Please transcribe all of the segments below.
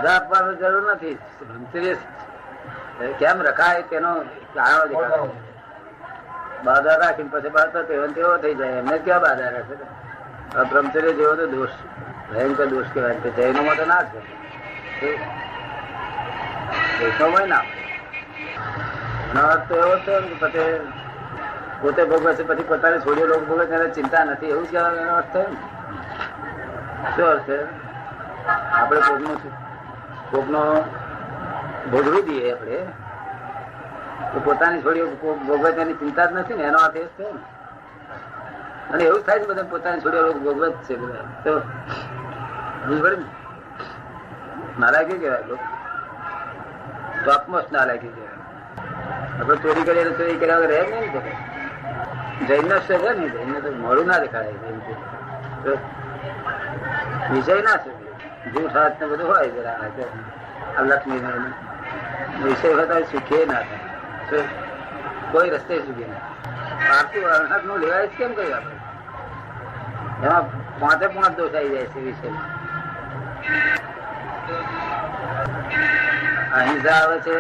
બાધા આપવાની જરૂર નથી. બ્રહ્મચર્ય કેમ રખાય તેનો કારણો દેખાડો. બાધા રાખીને પછી બાધા તેવો થઈ જાય. એમને ક્યાં બાધા રાખે? બ્રહ્મચર્ય જેવો તો દોષ, ભયંકર દોષ કહેવાય. જૈનો માં તો ના છે, વૈષ્ણવ ના. અર્થ તો એવો છે ને પછી પોતે ભોગવે છે, પછી પોતાને છોડીઓ લોકો ભોગવે તેને ચિંતા નથી, એવું કહેવાનો અર્થ થાય ને. શું અર્થ છે? આપણે કોકનો ભોગવી દઈએ આપણે તો પોતાની છોડીઓ ભોગવે તેની ચિંતા જ નથી ને, એનો અર્થ એ છે ને. અને એવું થાય છે બધા પોતાની છોડીઓ લોકો ભોગવે જ છે બધા. તો નાલાયકી કહેવાય, ટોપમોસ્ટ નાલાયકી કહેવાય. આપણે ચોરી કરીએ તો ચોરી કર્યા વગર રહે નહીં. જૈન છે ને, જૈન તો મોડું ના દેખાય. વિષય ના છે, જૂઠ હાથ ને બધું હોય જરા. લક્ષ્મી વિષય હતા સુખે ના થાય, કોઈ રસ્તે સુખી ના. પારતું અર્હત નું લેવાય જ કેમ કહ્યું આપણે? એમાં 5 દોષ આવી જાય છે વિષય. અહિંસા આવે છે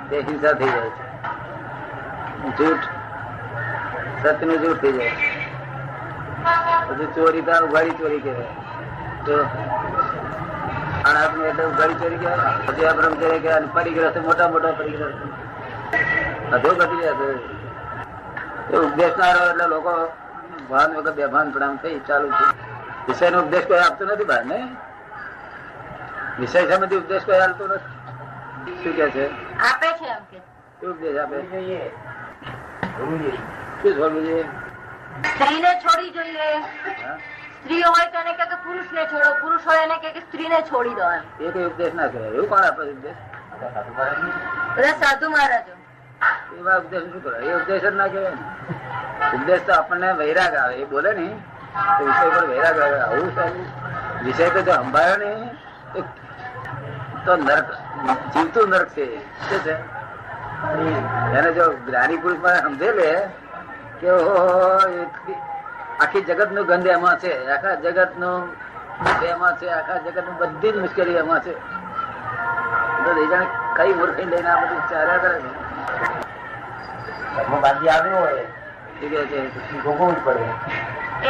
તે હિંસા થઈ જાય છે. જૂઠ સત્યનું જૂઠ થઈ જાય. પછી ચોરી તો ઉઘાડી ચોરી કહેવાય. તો અનાથ નું એટલે ઉઘાડી ચોરી કહેવાય. પછી આ બ્રહ્મચર્ય કહેવાય. પરિગ્રહ તો મોટા મોટા પરિગ્રહ અધો ઘટી જાય. એ ઉપદેશનારો એટલે લોકો ભાન વગર બેભાન પ્રણામ થઈ ચાલુ છે. વિષય નો ઉપદેશ કોઈ આપતો નથી બહાર ને. વિષય સામે ઉપદેશ કોઈ આપતો નથી. શું કે છે? આપે છે. એમ કે ઉપદેશ આપે શું છોડવું જોઈએ? સ્ત્રીને છોડી જોઈએ. સ્ત્રી હોય તો એને કે પુરુષ ને છોડો, પુરુષ હોય એને કે સ્ત્રીને છોડી દો. એમ એ કોઈ ઉપદેશ ના કહેવાય. એવું કોણ આપે ઉપદેશ? બધા સાધુ મહારાજો. એવા ઉપદેશ શું કરે? એ ઉપદેશ જ ના કહેવાય ને. ઉપદેશ તો આપણને વૈરાગ આવે. એ બોલે ને તો વિષય પર વૈરાગ આવે. આવું સારું વિષય તો જો સંભાળે ને તો નર્ક, જીવતું નર્ક છે. શું છે? એને જો જ્ઞાની પુરુષ માં સમજે લે કે આખી જગત નું ગંધ એમાં છે, આખા જગત નું એમાં છે, આખા જગત નું બધી જ મુશ્કેલી એમાં છે. તો કઈ મૂર્ખી લઈને આ બધું ચાલ્યા કરે છે. બાંધી આવ્યો હોય ભોગવવું જ પડે.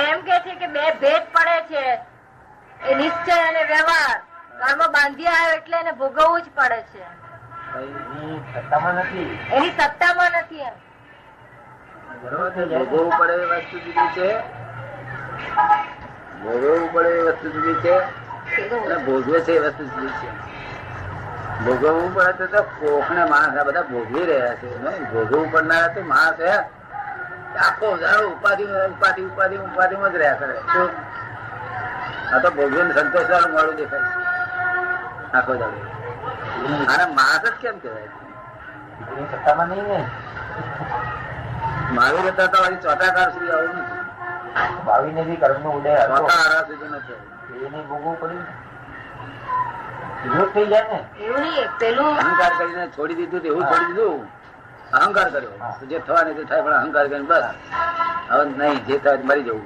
એમ કે છે કે બે ભેદ પડે છે, એ નિશ્ચય અને વ્યવહાર. કર્મ બાંધી આવ્યો એટલે એને ભોગવવું જ પડે છે. એની સત્તામાં નથી. એમ ભોગવવું પડે એ વસ્તુ જુદી છે, ભોગવવું પડે એ વસ્તુ જુદી છે, અને ભોગવે છે એ વસ્તુ જુદી છે. ભોગવવું પડે તો કોકને માણસ આ બધા ભોગવી રહ્યા છે. ભોગવવું પડનારા તો માણસ આખો હજારો ઉપાધિમાં જ રહ્યા કરે. આ તો ભોગવીને સંતોષ વાળું મોડું દેખાય છે આખો જાડો. આને માણસ જ કેમ કહેવાય? સત્તામાં નહીં ને. મહાવીર હતા તો ચોથાકાર સુધી આવું નથી. ભાવીને બી કર્મ નો ઉદય ચોથા આરા સુધી નથી. એને ભોગવવું પડ્યું થઈ જાય ને. એવું નહીં, પેલું અહંકાર કરીને છોડી દીધું, એવું છોડી દીધું. અહંકાર કર્યો, જે થવાની તે થાય, પણ અહંકાર કરીને બસ હવે નહીં, જે થાય મરી જવું.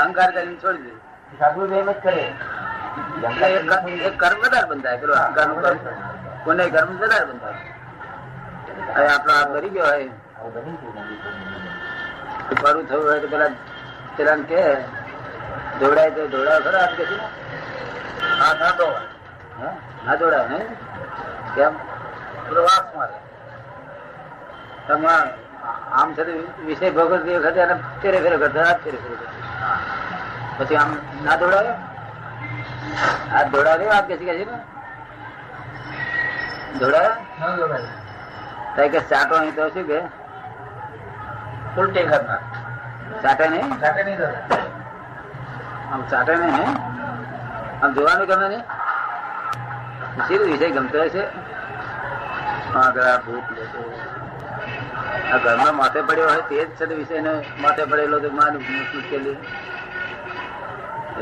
અહંકાર કરીને છોડી દીધું. સાધુ એમ જ કરે. કર્મ વધારે બંધાય. પેલો અહંકાર નું કર્મ કોને કર્મ વધારે બંધાય. હવે આપડો આ મરી ગયો હોય, મારું થયું હોય તો પેલા કે દોડાય તો દોડાવ ખરા. હાથ કે હાથ ના દોડાય, ના દોડાય ને. કેમ? વાસ મારે આમ છે વિષય ભોગવતી વખતે એને ફેરે ફેરે કરતા, હાથ ફેરે ફેરે કરતા. પછી આમ ના દોડાવે, હાથ દોડાવે. હાથ કે છે ને દોડાવે કે ચાટો નહીં તો શું કે ઉલટી ઘરના ચાટે નહીં, આમ ચાટે નહીં, આમ જોવાનું ગમે નહીં. સીધું વિષય ગમતો હોય છે. ભૂત આ ઘરમાં માથે પડ્યો હોય તે જ છે વિષય ને માથે પડેલો તો મુશ્કેલી.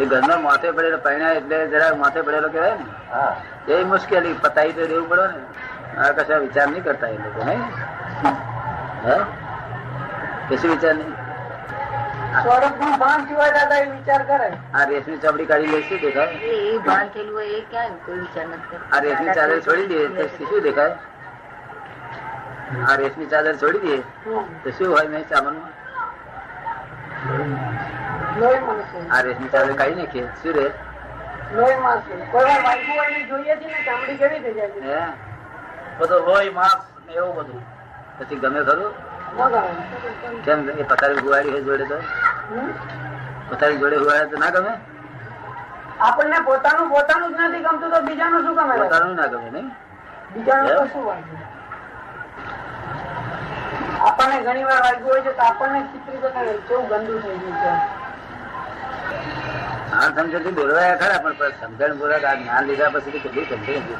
એ ઘરમાં માથે પડેલો પહેણ્યા એટલે જરા માથે પડેલો કહેવાય ને. એ મુશ્કેલી પતાવી તો દેવું પડે ને. આ કશા વિચાર નહીં કરતા એ લોકો. નહીં કશું વિચાર નહીં. સ્વરૂપ નું ભાન સિવાય દાદા એ વિચાર કરે. આ રેશમી ચામડી કાઢી લે શું દેખાય? એ ભાન થયેલું હોય એ ક્યાં કોઈ વિચાર નથી કરતો. આ રેશમી ચાદર છોડી દે તો શું દેખાય? આ રેશમી ચાદર છોડી દે તો શું હોય? મેં સામાનમાં લોહી મળશે. આ રેશમી ચાદર કાઢી નાખીએ શું રે? લોહી મળશે. કોઈ વાર વાગ્યું હોય ને જોઈએ છે ને ચામડી કેવી થઈ જાય છે. હે બધું લોહી માંસ ને એવું બધું પછી ગમે ખરું? ન ગમે. કેમ એ પથારી ગુવાડી હોય જોડે તો? પથારી જોડે ગુવાડે તો ના ગમે? આપણને પોતાનું પોતાનું જ નથી ગમતું તો બીજાનું શું ગમે? પોતાનું ના ગમે નહીં? બીજાનું તો શું વાગ્યું? આપણને ઘણી વાર વાગ્યું હોય છે તો આપણને ચિત્રી બતાવે કેવું ગંદુ થઈ ગયું છે. હા સમજણ બોલવાયા ખરા પણ સમજણ બોલા આ જ્ઞાન લીધા પછી કેટલું સમજે નથી.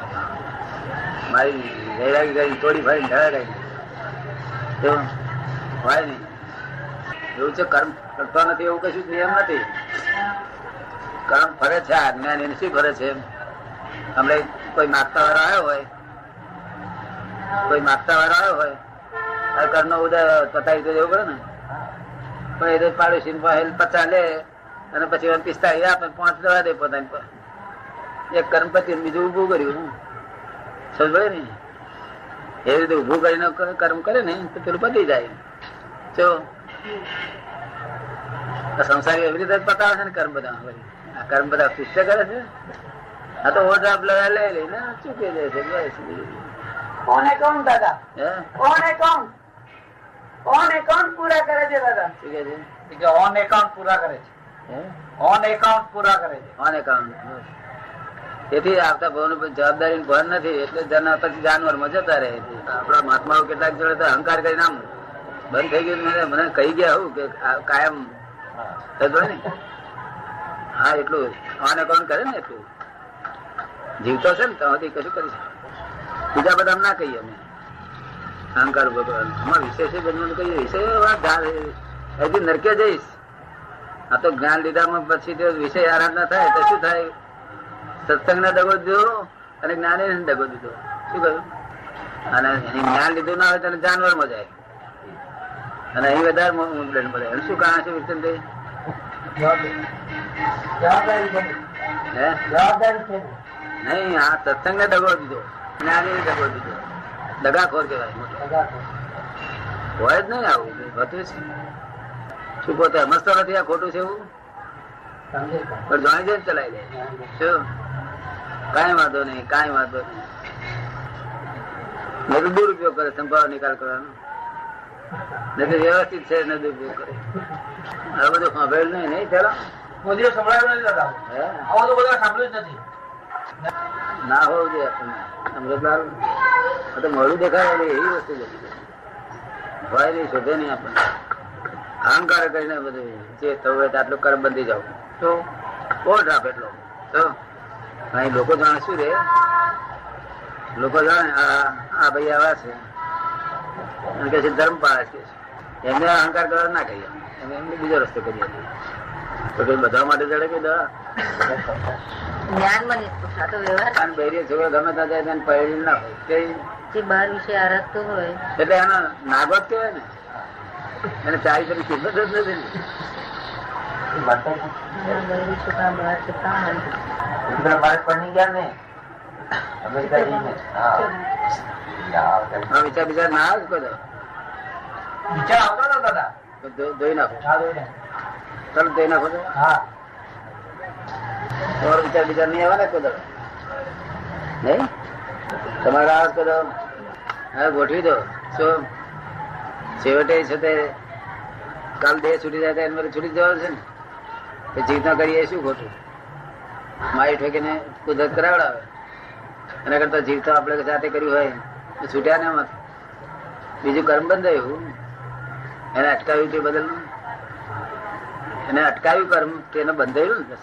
મારી વૈરાગી ગાડી તોડી ફાડી ઢળાઈ એવું હોય નહીં. એવું છે કર્મ કરતો નથી એવું કશું નિયમ નથી. કર્મ ફરે છે આ જ્ઞાન એને શું ફરે છે? હમણે કોઈ માગતા વાળો આવ્યો હોય આ કર્મનો ઉદય પતાવી તો દેવું પડે ને. પણ એ તો પાડોશી 50 લે અને પછી 45 આપે 5 દવા દે પોતાની. એક કર્મ પતિ બીજું ઉભું કર્યું સમજ ને. એવી રીતે ઉભું કરીને કર્મ કરે ને તો પેલું પતી જાય. જો સંસારી એવી રીતે પતાવે છે ને કર્મ બધા. આ કર્મ બધા શિષ્ય કરે છે. આ તો ઓઢ આપ લઈ લઈને ચૂકી જાય છે. બસ કોણ એકાઉન્ટ દાદા? હે કોણ એકાઉન્ટ પૂરા કરે છે દાદા? શું કે છે? કે ઓન એકાઉન્ટ પૂરા કરે છે. હે ઓન એકાઉન્ટ પૂરા કરે છે. On account. તેથી આવતા ભાવ જવાબદારી ભાન નથી એટલે પછી જાનવર માં જતા રહે. આપડા મહાત્માઓ કેટલાક જોડે તો અહંકાર કરીને આમ બંધ થઈ ગયું. મને કહી ગયા આવું કે કાયમ ને. હા એટલું ઓન એકાઉન્ટ કરે ને એટલું જીવતો છે ને તો કશું કરી શકે. બીજા બધા ના કહીએ અમે અહંકાર ભગવાન અમારા વિશેષ જન્મ કહીએ વિષય હજી નરકે જઈશ. આ તો જ્ઞાન લીધામાં પછી તે વિષય આરાધના થાય તો શું થાય? સત્સંગ ને દગો દીધો અને જ્ઞાને દગો દીધો. શું કહ્યું? અને જ્ઞાન લીધું ના હોય તો જાનવર માં જાય અને અહીં વધારે પડે. શું કારણ છે વિરચંદભાઈ? નહીં આ સત્સંગ ને દગો દીધો જ્ઞાને દગો દીધો. દગાખોર કહેવાય. હોય જ નહીં આવું હોતું છે. શું પોતે સમજતો નથી આ ખોટું છે એવું પણ જાણી જઈને ચલાવી દે. શું કાંઈ વાંધો નહીં કાંઈ વાંધો નહીં. દુરુપયોગ કરે સંભાવ નિકાલ કરવાનો નથી. વ્યવસ્થિત છે ને દુરુપયોગ કરે. હવે બધું સાંભળેલ નહીં પેલા મોદીઓ સંભળાયું નથી દાદા. આવું તો બધા સાંભળ્યું જ નથી. ના હોવું જોઈએ આપણને સમજદાર. તો મોડું દેખાય એવી વસ્તુ બધી હોય નહીં શોધે નહીં આપણને. અહંકાર કરીને બધું જે થવું હોય આટલું કર્મ બંધી જાવ તો કોણ આપે એટલો તો અહીં લોકો જાણે શું રે? લોકો જાણે આ ભાઈ આવા છે અને કે છે ધર્મ પાળે છે. એમને અહંકાર કરવા ના કહીએ અમે એમને બીજો રસ્તો કરીએ. તો કઈ બધા માટે જડે કે દવા જ્ઞાન મને તો વ્યવહાર બૈરી છોકરો ગમે ત્યાં જાય તેને પહેરી ના હોય જે બહાર વિશે આરસતો હોય એટલે એનો નાગો જ કહેવાય ને. એને ચારી કરી કિંમત જ નથી ને. વિચાર વિચાર ના આવે કોઈ વિચાર આવતો હતો દાદા. ધોઈ નાખો. ચાલો ધોઈ નાખો તો હા તમારો વિચાર વિચાર નહીં આવે ને કોઈ નહીં. તમારા આવાજ કરો હા ગોઠવી દો. શું છેવટે છે તે કાલ દેહ છૂટી જાય તો એને છૂટી જવાનું છે ને. જીવતા કરીએ શું ખોટું? મારી ઠોકીને કુદરત કરાવડાવે એના કરતા જીવતા આપણે સાથે કર્યું હોય તો છૂટ્યા ને એમાં બીજું કર્મ બંધાયું એને અટકાવ્યું તે બદલ એને અટકાવ્યું કર્મ તેને બંધાયું ને.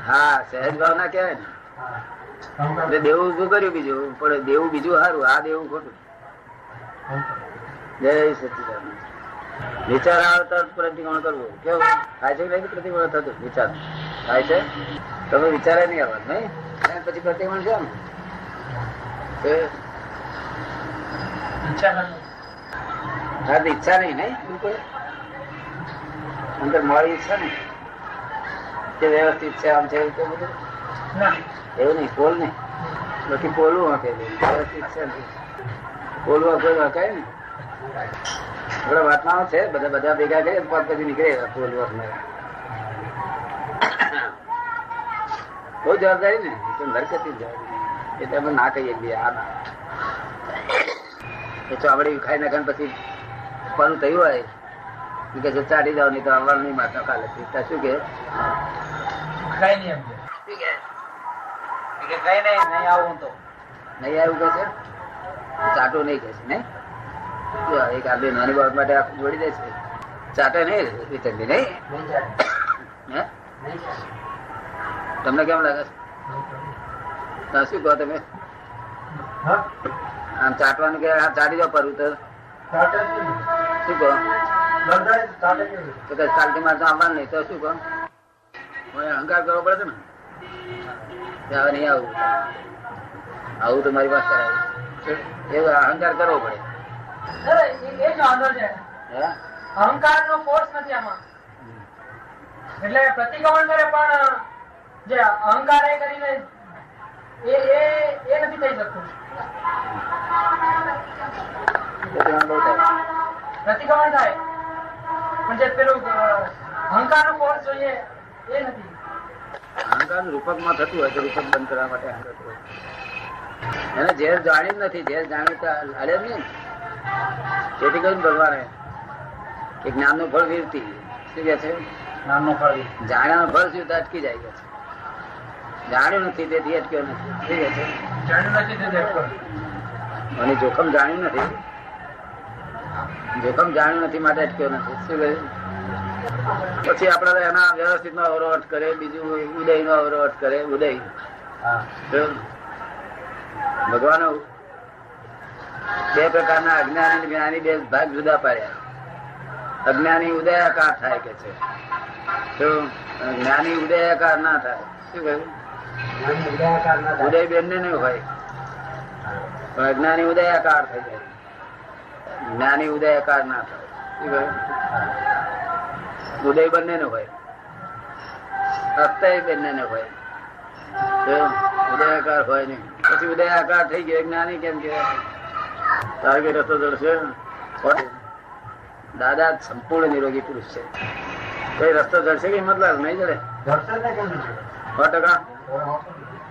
હા સહેજ ભાવ ના કહેવાય ને. દેવું ઉભું કર્યું બીજું પણ દેવું બીજું સારું આ દેવું ખોટું. જય સચિદાનંદ. વિચાર આવે તો પ્રતિક્રમણ કરવું. કેવું થાય છે નહીં? પ્રતિક્રમણ થતું વિચાર થાય છે. તમે વિચારે નહીં આવવાનું નહીં પછી પ્રતિક્રમણ છે ને ઈચ્છા નહીં નહીં બિલકુલ અંદર મળી છે ને કે વ્યવસ્થિત છે આમ છે એવું બધું એવું નહીં પોલ નહીં બાકી પોલું હકે વ્યવસ્થિત છે પોલું કોઈ હકાય ને આપડે વાતમાં છે બધા ભેગા કરીએ પછી નીકળે પોલું હકનારા બહુ જવાબદારી ને તો નરકતી જવાબદારી એટલે અમે ના કહીએ કે આ ના એ ચોપડી ખાઈ નાખે પછી પરું થયું હોય કે ચાટી જાવ નહીં તો આવવાનું નહીં માતા કાલે શું કે કઈ નહીં નહીં આવું તો નહીં આવ્યું કે છે ચાટો નહીં કે છે નહીં એક આદમી નાની બાબત માટે આખું જોડી દે છે ચાટે નહીં રીતનથી નહીં હે તમને કેમ લાગે છે શું કહો તમે આમ ચાટવાનું કે ચાટી જાવ પરવું તો શું કહો ચાલતી મારે તો આવવાનું નહીં તો શું કહો અહંકાર કરવો પડે છે ને નહીં આવું આવું તો મારી વાત કરાવી એવું અહંકાર કરવો પડે અહંકાર નો ફોર્સ નથી આમાં એટલે પ્રતિક્રમણ કરે પણ જે અહંકાર એ કરીને એ નથી થઈ શકતું. પ્રતિક્રમણ થાય પણ જે પેલું અહંકાર નો ફોર્સ જોઈએ એ નથી. અહંકાર રૂપક માં થતું હોય તો રૂપક બંધ કરવા માટે અહંકાર એને ઝેર જાણ્યું નથી ઝેર જાણ્યું તો હાલે જ નહીં તેથી કહ્યું ભગવાને કે જ્ઞાન નું ફળ વીરતી શું કે છે નામનું ફળ જાણ્યાનું ફળ શું તો અટકી જાય છે જાણ્યું નથી તેથી અટક્યો નથી શું કે છે જાણ્યું નથી તે દેખો અને જોખમ જાણ્યું નથી જોખમ જાણ્યું નથી માટે અટક્યો નથી શું કહ્યું પછી આપડે એના વ્યવસ્થિત નો અવરોધ કરે બીજું ઉદય નો અવરોધ કરે ઉદય ભગવાન બે પ્રકારના અજ્ઞાની અને જ્ઞાની બે ભાગ જુદા પાડ્યા અજ્ઞાની ઉદયાકાર થાય કે છે તો જ્ઞાની ઉદયાકાર ના થાય શું કહ્યું ઉદય બંને નું હોય પણ અજ્ઞાની ઉદયાકાર થઈ જાય જ્ઞાની ઉદયાકાર ના થાય શું કહ્યું ઉદય બંને નું હોય અસ્તય બંને નું હોય ઉદયાકાર હોય નહીં પછી ઉદયાકાર થઈ ગયો જ્ઞાની કેમ કે તારે કઈ રસ્તો જડશે દાદા સંપૂર્ણ નિરોગી પુરુષ છે કઈ રસ્તો જડશે કે મતલબ નહીં જડે 100%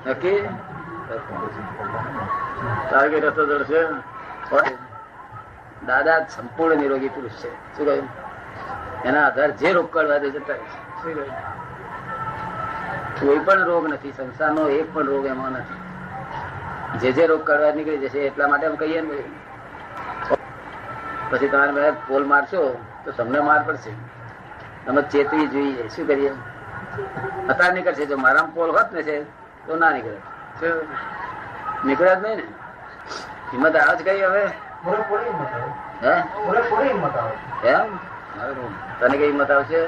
નક્કી તારે કઈ રસ્તો જડશે દાદા સંપૂર્ણ નિરોગી પુરુષ છે શું કહ્યું એના આધાર જે રોગ કાઢવા દે જતા શું કહ્યું કોઈ પણ રોગ નથી સંસારનો એક પણ રોગ એમાં નથી જે રોગ કાઢવા નીકળી જશે એટલા માટે અમે કહીએ ને પછી તમારે પોલ મારશો તો તમને માર પડશે તમે ચેતવી જોઈએ શું કરીએ અત્યારે નીકળશે જો મારા પોલ હોત ને છે તો ના નીકળે નીકળે જ નહીં ને હિંમત આવે જ કઈ હવે એમ તને કઈ હિંમત આવશે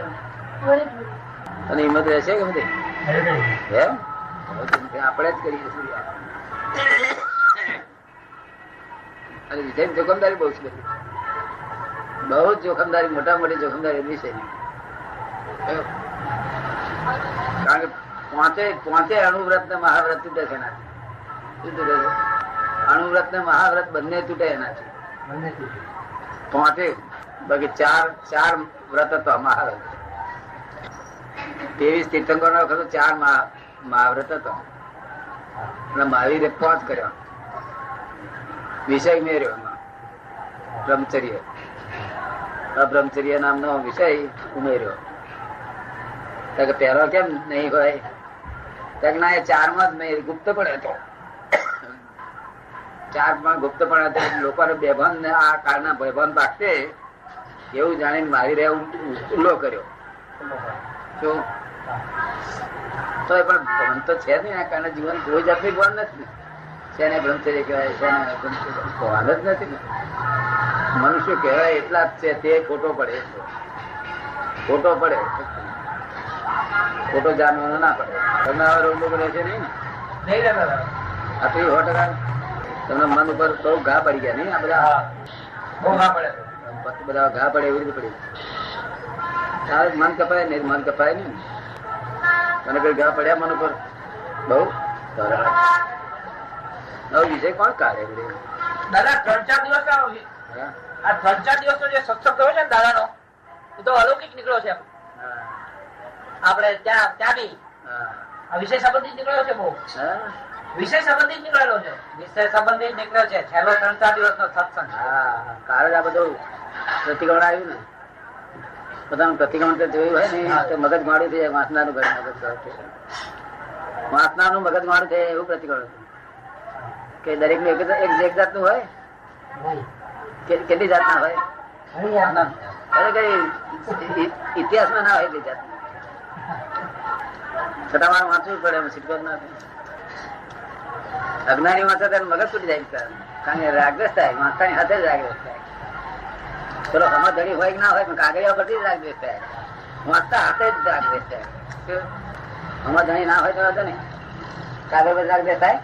તને હિંમત રહેશે કે બધી એમ આપણે જ કરીએ અને વિષય જોખમદારી બહુ છે બહુ જ જોખમદારી મોટા મોટી જોખમદારી વિષય કારણ કે પાંચે અણુવ્રત ને મહાવ્રત તૂટે છે એનાથી શું તૂટે છે અણુવ્રત ને મહાવ્રત બંને તૂટે એનાથી પાંચે બાકી ચાર વ્રત હતા મહાવ્રત 23 તીર્થંકર નો વખત 4 મહાવ્રત હતો અને મહાવીરે 5 કર્યા વિષય મેર્યો એમાં બ્રહ્મચર્ય અબ્રહ્મચર્ય નામનો વિષય ઉમેર્યો પેલો કેમ નહીં હોય ના એ 4 માં જ નહીં ગુપ્ત પણ હતો 4 માં ગુપ્ત પણ હતો લોકોને બેભાન ને આ કાળના બેભાન ભાગશે એવું જાણીને મહાવીરે ઉલ્લો કર્યો શું તો એ પણ ભ્રમ તો છે ને આ કાળના જીવન કોઈ જાતની ભાન નથી શેને બ્રહ્મચર્ય કહેવાય શેને ભાન જ નથી ને મનુષ્ય કહેવાય એટલા જ છે તે ખોટો પડે ખોટો જાણવાનો ના પડે તમને આવા રોગ રહે છે નહીં ને આ તો 100% તમને મન ઉપર બહુ ઘા પડી ગયા નહીં આ બધા બહુ ઘા પડે બધા ઘા પડે એવી રીતે પડી તારું મન કપાય ને મન કપાય ને મને કઈ ગા પડ્યા મન ઉપર બહુ વિષય કોણ કાઢે દાદા 3-4 દિવસ આ 3-4 દિવસ નો જે સત્સંગ થયો છે ને દાદા નો એ તો અલૌકિક નીકળ્યો છે આપડે ત્યાં બી આ વિષય સંબંધિત નીકળ્યો છે બહુ વિષય સંબંધિત નીકળેલો છે વિષય સંબંધિત નીકળ્યો છે છેલ્લો 3-4 દિવસ નો સત્સંગ કારણ આ બધું પ્રતિક્રમણ આવ્યું ને બધાનું પ્રતિક્રમણ જોયું હોય ને તો મગજ માડું થઈ જાય વાસનાનું ઘર વાસનાનું મગજ માડું થાય એવું પ્રતિક્રમણ કે દરેક નું એક જાતનું હોય કેટલી જાતના હોય ઇતિહાસમાં ના હોય એટલી જાત છતાં મારે વાંચવું પડે સિટકોટ ના અજ્ઞાની વાંચે ત્યારે મગજ તૂટી જાય કારણ કે રાગદ્વેષ થાય વાંચતાની સાથે જ રાગદ્વેષ થાય ચલો હમણાં ધણી હોય કે ના હોય પણ કાગળિયા પરથી જ રાગદ્વેષ થાય વાંચતા હાથે જ રાગદ્વેષ થાય હમણાં ધણી ના હોય તો વાંધો ને કાગળ પર રાગદ્વેષ થાય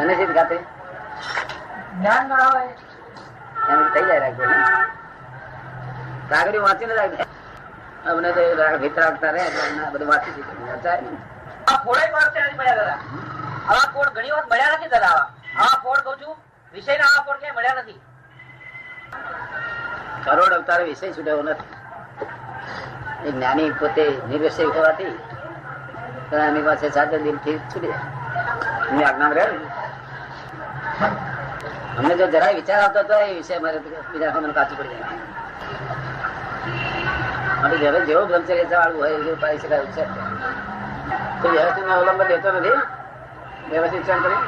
અને સીધ ખાતે જ્ઞાન ના હોય એમ થઈ જાય રાગદ્વેષ કાગળી વાંચીને રાગદ્વેષ અમને તો ભીત રાખતા રહે બધું વાંચી શીખે ને આ ફોડ મળ્યા દાદા આવા ફોડ ઘણી વખત મળ્યા નથી દાદા આવા ફોડ કઉ છું વિષય ના આવા ફોડ ક્યાંય મળ્યા નથી કરોડ અવતારે વિષય છૂટ્યો નથી એ જ્ઞાની પોતે નિર્વિષય હોવાથી એની પાસે સાથે દિલથી છૂટી જાય એમની આજ્ઞા રહે અમને જો જરાય વિચાર આવતો હતો એ વિષય મારે બીજા મને કાચું પડી જાય માટે જેવો બ્રહ્મચર્ય વાળું હોય એવું પાડી શકાય છે તો વ્યવસ્થિત અવલંબન લેતો નથી વ્યવસ્થિત કરી